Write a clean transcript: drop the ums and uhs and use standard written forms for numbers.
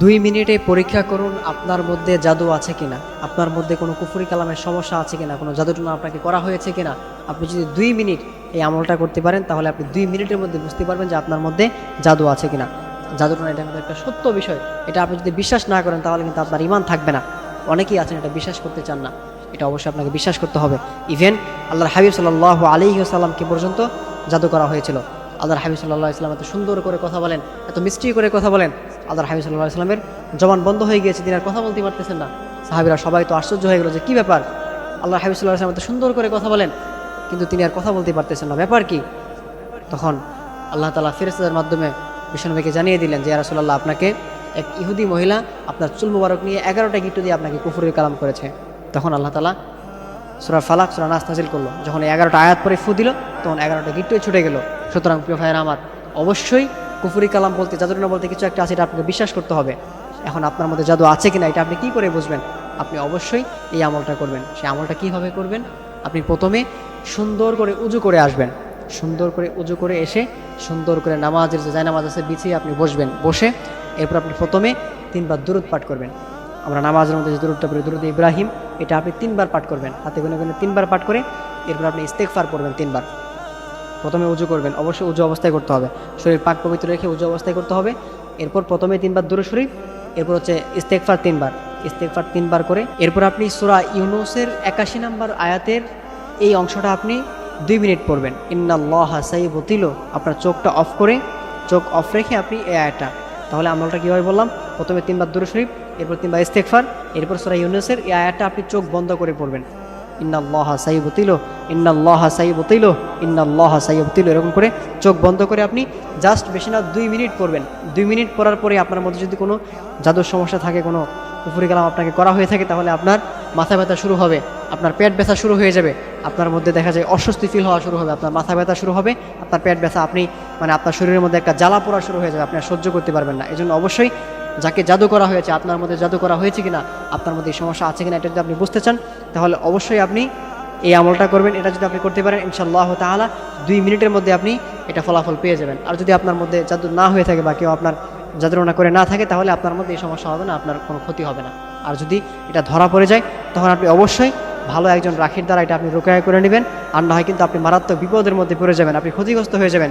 2 মিনিটে পরীক্ষা করুন আপনার মধ্যে জাদু আছে কিনা, আপনার মধ্যে কোনো কুফরি কালামের সমস্যা আছে কিনা, কোনো জাদুটনা আপনাকে করা হয়েছে কিনা। আপনি যদি 2 মিনিট এই আমলটা করতে পারেন তাহলে আপনি 2 মিনিটের মধ্যে বুঝতে পারবেন যে আপনার মধ্যে জাদু আছে কিনা। জাদুটনা এটা কিন্তু একটা সত্য বিষয়। এটা আপনি যদি বিশ্বাস না করেন তাহলে কিন্তু আপনার ঈমান থাকবে না। অনেকেই আছেন এটা বিশ্বাস করতে চান না, এটা অবশ্যই আপনাকে বিশ্বাস করতে হবে। ইভেন আল্লাহর হাবিব সাল্লাল্লাহু আলাইহি ওয়াসাল্লামকে পর্যন্ত জাদু করা হয়েছিল। আল্লাহর হাবিব সাল্লাল্লাহু আলাইহি ওয়াসাল্লাম এত সুন্দর করে কথা বলেন, এত মিষ্টি করে কথা বলেন, আল্লাহর হাবিব সাল্লাল্লাহু আলাইহি ওয়াসাল্লামের জবান বন্ধ হয়ে গিয়েছে, তিনি আর কথা বলতে পারতেছেন না। সাহাবীরা সবাই তো আশ্চর্য হয়ে গেল যে কী ব্যাপার, আল্লাহর হাবিব সাল্লাল্লাহু আলাইহি ওয়াসাল্লাম এত সুন্দর করে কথা বলেন কিন্তু তিনি আর কথা বলতে পারতেছেন না, ব্যাপার কি? তখন আল্লাহ তাআলা ফেরেশতাদের মাধ্যমে বিশ্বনবীকে জানিয়ে দিলেন যে ইয়া রাসূলুল্লাহ, আপনাকে এক ইহুদি মহিলা আপনার চুল মুবারক নিয়ে 11টা গিট্টু দিয়ে আপনাকে কুফরের কালাম করেছে। তখন আল্লাহ তাআলা সূরা ফালাক সূরা নাস নাজিল করলো। যখন 11টা আয়াত পরে ফু দিল তখন 11টা গিট্টুই ছুটে গেল। সুতরাং প্রিয় ভাইয়েরা আমার, অবশ্যই কুফরি কালাম বলতে, জাদুটনা বলতে কিছু একটা আছে, এটা আপনাকে বিশ্বাস করতে হবে। এখন আপনার মধ্যে জাদু আছে কিনা এটা আপনি কী করে বুঝবেন? আপনি অবশ্যই এই আমলটা করবেন। সেই আমলটা কীভাবে করবেন? আপনি প্রথমে সুন্দর করে উজু করে আসবেন। সুন্দর করে উজু করে এসে সুন্দর করে নামাজের যে জায়নামাজ আছে বিছিয়ে আপনি বসবেন। বসে এরপর আপনি প্রথমে 3বার দুরূদ পাঠ করবেন। আমরা নামাজের মধ্যে যে দুরূদটা পড়ি, দুরূদ ইব্রাহিম, এটা আপনি 3বার পাঠ করবেন। হাতে গুনে গুনে 3বার পাঠ করে এরপর আপনি ইস্তেগফার পড়বেন 3বার। প্রথমে উজু করবেন, অবশ্যই উজু অবস্থায় করতে হবে, শরীর পাক পবিত্র রেখে উজু অবস্থায় করতে হবে। এরপর প্রথমে 3বার দুরূদ শরীফ, এরপর হচ্ছে ইস্তেগফার 3বার, ইস্তেগফার 3বার করে এরপর আপনি সূরা ইউনূসের 81 নম্বর আয়াতের এই অংশটা আপনি 2 মিনিট পড়বেন। ইন্নাল্লাহা সাইয়্যুবতিলু, আপনার চোখটা অফ করে, চোখ অফ রেখে আপনি এই আয়াতটা, তাহলে আমলটা কীভাবে বললাম, প্রথমে 3বার দুরূদ শরীফ, এরপর 3বার ইস্তেগফার, এরপর সূরা ইউনূসের এই আয়াতটা আপনি চোখ বন্ধ করে পড়বেন। ইন্নাল্লাহা সাইয়্যুবতিলু, ইন্নাল্লাহা সাইয়্যুবতিলু, ইন্নাল্লাহা সাইয়্যুবতিলু, এরকম করে চোখ বন্ধ করে আপনি জাস্ট বেশি না 2 মিনিট পড়বেন। 2 মিনিট পড়ার পরে আপনার মধ্যে যদি কোনো জাদুর সমস্যা থাকে, কোনো কুফরি কালাম আপনাকে করা হয়ে থাকে, তাহলে আপনার মাথা ব্যথা শুরু হবে, আপনার পেট ব্যথা শুরু হয়ে যাবে, আপনার মধ্যে দেখা যায় অস্বস্তি ফিল হওয়া শুরু হবে, আপনার মাথা ব্যথা শুরু হবে, আপনার পেট ব্যথা, আপনি আপনার শরীরের মধ্যে একটা জ্বালা পোড়া শুরু হয়ে যাবে, আপনি আর সহ্য করতে পারবেন না। এই জন্য অবশ্যই যাকে জাদু করা হয়েছে, আপনার মধ্যে জাদু করা হয়েছে কিনা, আপনার মধ্যে এই সমস্যা আছে কিনা, এটা যদি আপনি বুঝতে চান তাহলে অবশ্যই আপনি এই আমলটা করবেন। এটা যদি আপনি করতে পারেন ইনশাআল্লাহ তাআলা 2 মিনিটের মধ্যে আপনি এটা ফলাফল পেয়ে যাবেন। আর যদি আপনার মধ্যে জাদু না হয়ে থাকে বা কেউ আপনার জাদুটনা করে না থাকে, তাহলে আপনার মধ্যে এই সমস্যা হবে না, আপনার কোনো ক্ষতি হবে না। আর যদি এটা ধরা পড়ে যায় তখন আপনি অবশ্যই ভালো একজন রাখির দ্বারা এটা আপনি রুকিয়া করে নেবেন, আর না হয় কিন্তু আপনি মারাত্মক বিপদের মধ্যে পড়ে যাবেন, আপনি ক্ষতিগ্রস্ত হয়ে যাবেন।